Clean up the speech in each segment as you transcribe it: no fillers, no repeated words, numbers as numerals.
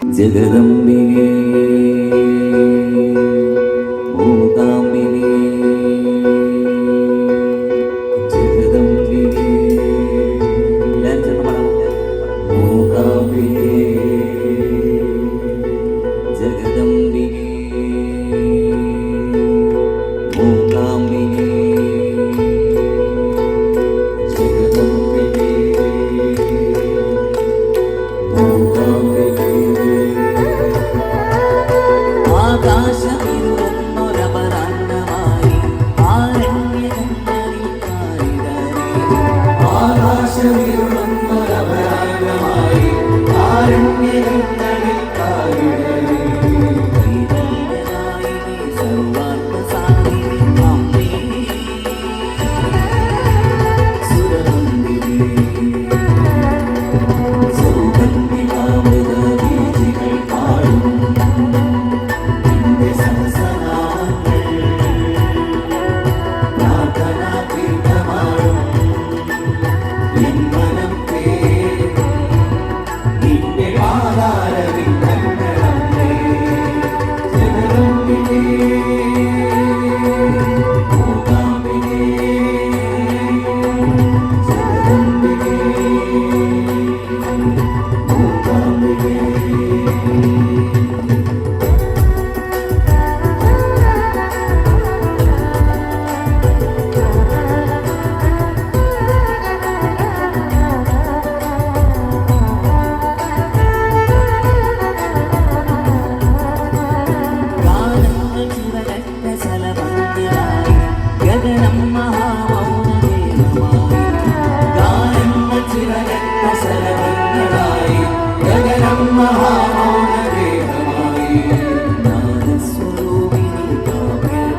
ജഗദംബികേ മൂകാംബികേ ജഗദംബികേ എല്ലാവരും ചേർന്ന് പാടാം. മൂകാംബികേ ജഗദംബികേ മൂകാംബികേ ജഗദംബികേ മൂകാംബികേ. ആകാശമിരുന്നൊരപരാഹ്നമായി ആരണ്യകങ്ങളിൽ കാലിടറി. ആകാശമിരുന്നൊരപരാഹ്നമായി ആരണ്യകങ്ങളിൽ കാലിടറി. ദൈവീകനായി സർവാത്മസാരിണി അമ്മേ സുരവന്ദിനി സൗഗന്ധികാമൃത ബീജികൾ പാടും നിന്റെ സഹസ്രനാമങ്ങൾ പ്രാർത്ഥനാതീർത്ഥമാടും എൻ മനം തേടും നിന്റെ പാതാരവിന്ദങ്ങളമ്മേ ജഗദംബികേ മൂകാംബികേ ജഗദംബികേ മൂകാംബികേ. ഗാനങ്ങൾ ചിറകറ്റ സലഭങ്ങളായി ഗഗനം മഹാമൗനദേവമായി. ഗാനങ്ങൾ ചിറകറ്റ സലഭങ്ങളായി ഗഗനം മഹാമൗനദേവമായി. നാദസ്വരൂപിണി കാവ്യമോഹിനി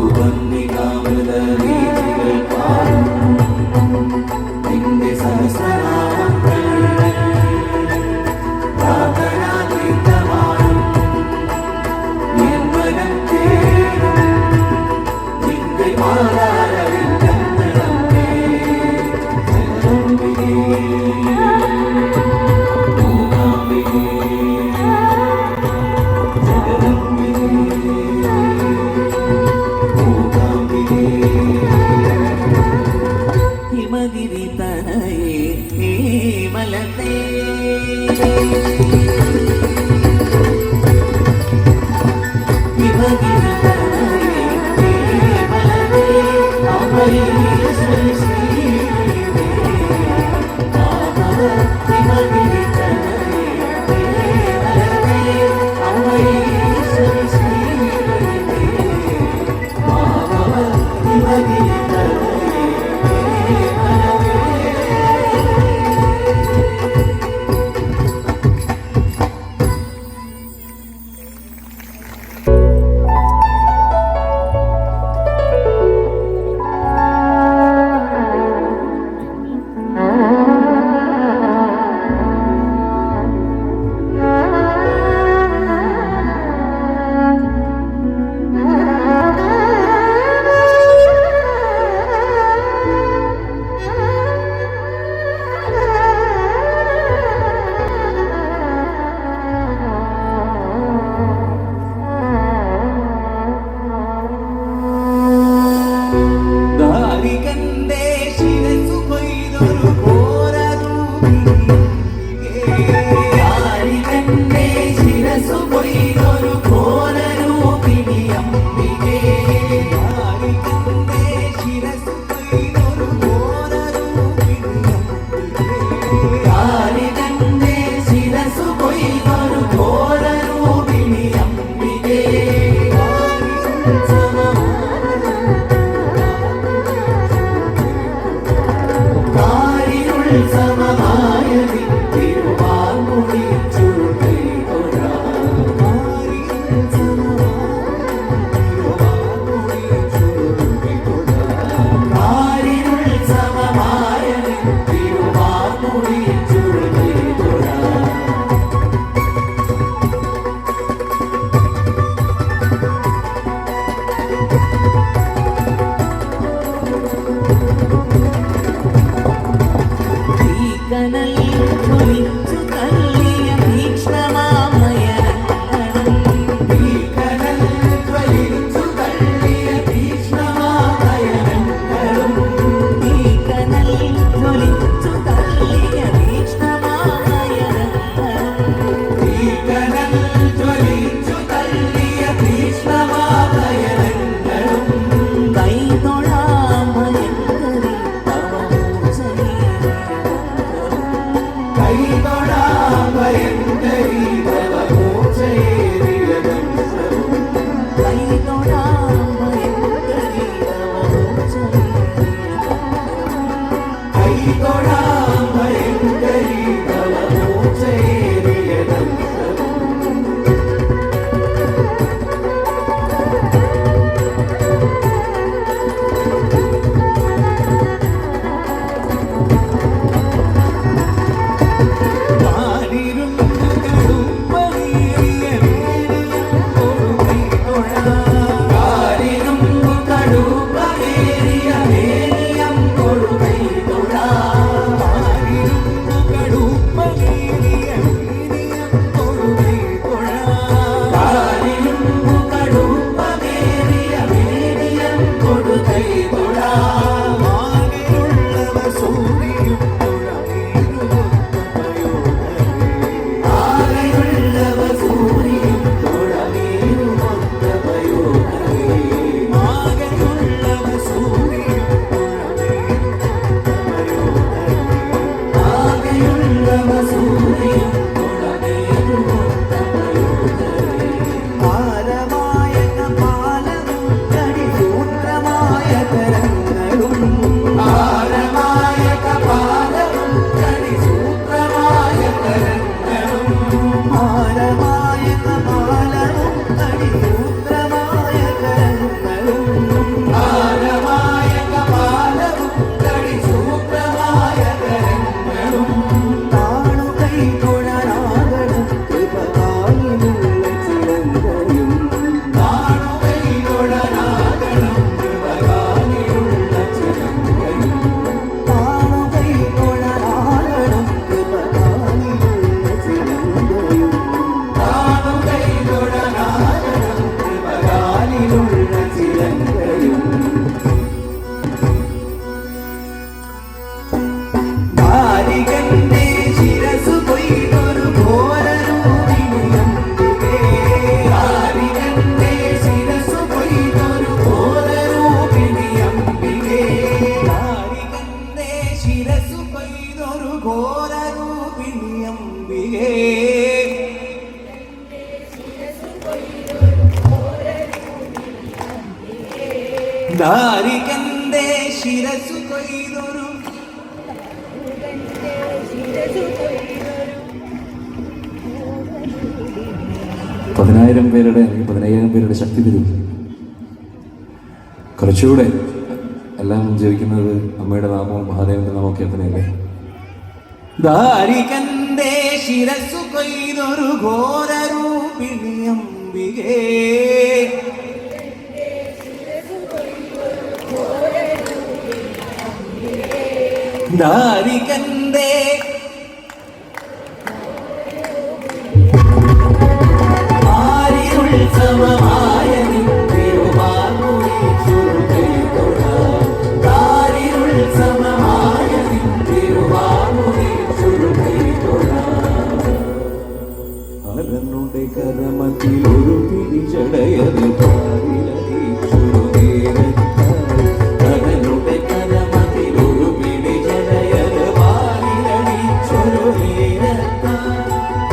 സൗഗന്ധികാമൃത ബീജികൾ പാടും നിന്റെ സഹസ്രനാമങ്ങൾ പ്രാർത്ഥനാതീർത്ഥമാടും എൻ മനം തേടും നിന്റെ പാതാരവിന്ദങ്ങളമ്മേ ജഗദംബികേ മൂകാംബികേ ജഗദംബികേ മൂകാംബികേ. ഹിമഗിരി തനയേ ഹേമലതേ ഹിമഗിരി തനയേ ഹേമലതേ അമരീശ്വരി ശ്രീദേവേ ഹിമഗിരി തനയേ ഹേമലതേ അമരീശ്വരി ശ്രീദേവേ ഹിമഗിരി തനയേ ഹേമലതേ. കൊടുകൈ തൊഴാം ആകെയുള്ളവർ സൂര്യനും ആകെയുള്ളവർ സൂര്യനും തുഴമീനുമൊത്ത പയോധരേ ആകെയുള്ളവർ സൂര്യനും ആകെയുള്ളവർ സൂര്യനും തുഴമീനുമൊത്ത പയോധരേ ഭാരമായ കപാലവും കടിസൂത്രമായ കരങ്ങളും ഭാരമായ കപാലവും കടിസൂത്രമായ കരങ്ങളും ഭാരമായ കപാലവും കടിസൂത്രമായ കരങ്ങളും ഭാരമായ കപാലവും കടിസൂത്രമായ കരങ്ങളും താണുകൈ തൊഴനാകണം കൃപകാലിനുള്ള ചിലങ്കയും താണുകൈ തൊഴനാകണം കൃപകാലിനുള്ള ചിലങ്കയും താണുകൈ തൊഴനാകണം കൃപകാലിനുള്ള ചിലങ്കയും താണുകൈ തൊഴനാകണം കൃപകാലിനുള്ള ചിലങ്കയും ദാരികന്റെ ശിരസു കൊയ്തൊരു ഘോരരൂപിണിയംബികേ ദാരികന്റെ ശിരസു കൊയ്തൊരു ഘോരരൂപിണിയംബികേ ദാരികന്റെ ശിരസു കൊയ്തൊരു ഘോരരൂപിണിയംബികേ ദാരികന്റെ ശിരസു കൊയ്തൊരു 10,000 പേരുടെ അല്ലെങ്കിൽ 15,000 പേരുടെ ശക്തി തരും. കുറച്ചുകൂടെ എല്ലാം ജയിക്കുന്നത് അമ്മയുടെ നാമവും മഹാദേവന്റെ നാമവും ഒക്കെ തന്നെയല്ലേ. ദാരികന്റെ ശിരസു കൊയ്തൊരു ഘോരരൂപിണിയംബികേ ദാരികന്റെ ആരിരുത്സവമായ നിൻ തിരുവാർമുടി ചുരുകൈ തൊഴാം ആരിരുത്സവമായ നിൻ തിരുവാർമുടി ചുരുകൈ തൊഴാം അരനുടെ കരമത്തിൽ ഒരു പിടിച്ചടയത് പാരിലടിച്ചൊരു നേരത്താൽ കരനുടെ കരമതിൽ ഒരു പിടിചടയത് പാലിലടിച്ചൊരു നേരത്താൽ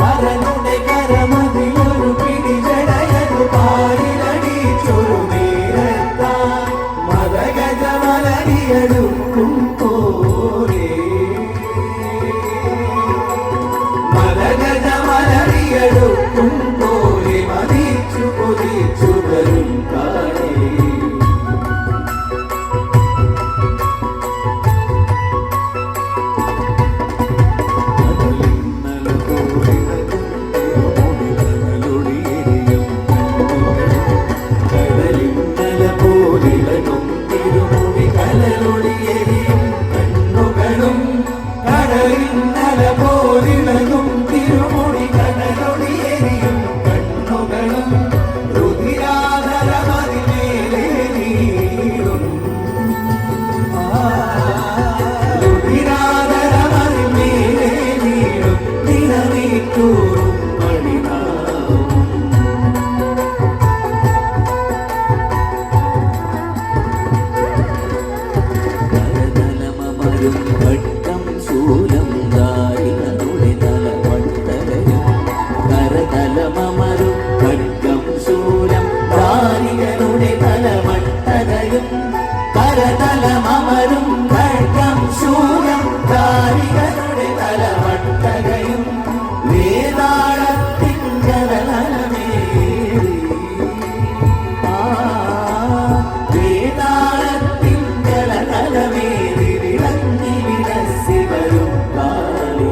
കരനുടെ കരമതിൽ ഒരു പിടിചടയത് പാലിലടിച്ചൊരു നേരത്താൽ മദഗജമലരിയെടുക്കും പോലെ മദഗജമലരിയെടുക്കും പോലെ മതിച്ചു കൊതിച്ചു വരും കാലേ കടലിന്നല പോലിളകും തിരുമുടി കലലൊളിയെരിയും കണ്ണുകളും കടലിന്നല പോലിളകും തിരുമുടി കലലൊളിയെരിയും കണ്ണുകളും രുധിരാധരമതിമേലെ നീളും രുധിരാധരമതിമേലെ നീളും നിലനീറ്റൂറും മണിനാവും കരതലമമരും വട്ടം ശൂലം ദാരികനുടെ തലവട്ടരയും കരതലമമരും വട്ടം ശൂലം ദാരികനുടെ തലവട്ടരയും കരതലമമരും വട്ടം ശൂലം ദാരികനുടെ തലവട്ടരയും വേതാളത്തിൻ ജലനലമേറി വേതാളത്തിൻ ജലനലമേറി വിളങ്ങി വിലസി വരും കാലേ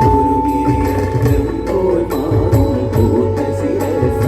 ഒരു വിരിയക്കൽ പോൽ മാറും പൂത്ത ശിരസിൽ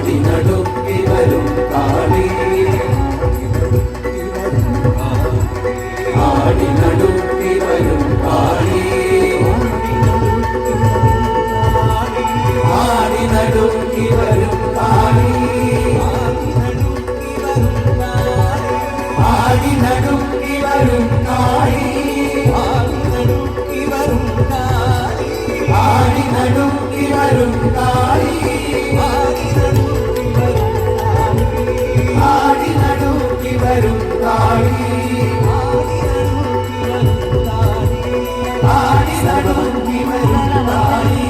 ആടി നടുക്കി വരും കാളി ആടി നടുക്കി വരും കാളി ആടി നടുക്കി വരും കാളി ആടി നടുക്കി വരും കാളി ആടി നടുക്കി വരും കാളി ആടി നടുക്കി വരും കാളി ആടി നടുക്കി വരും കാളി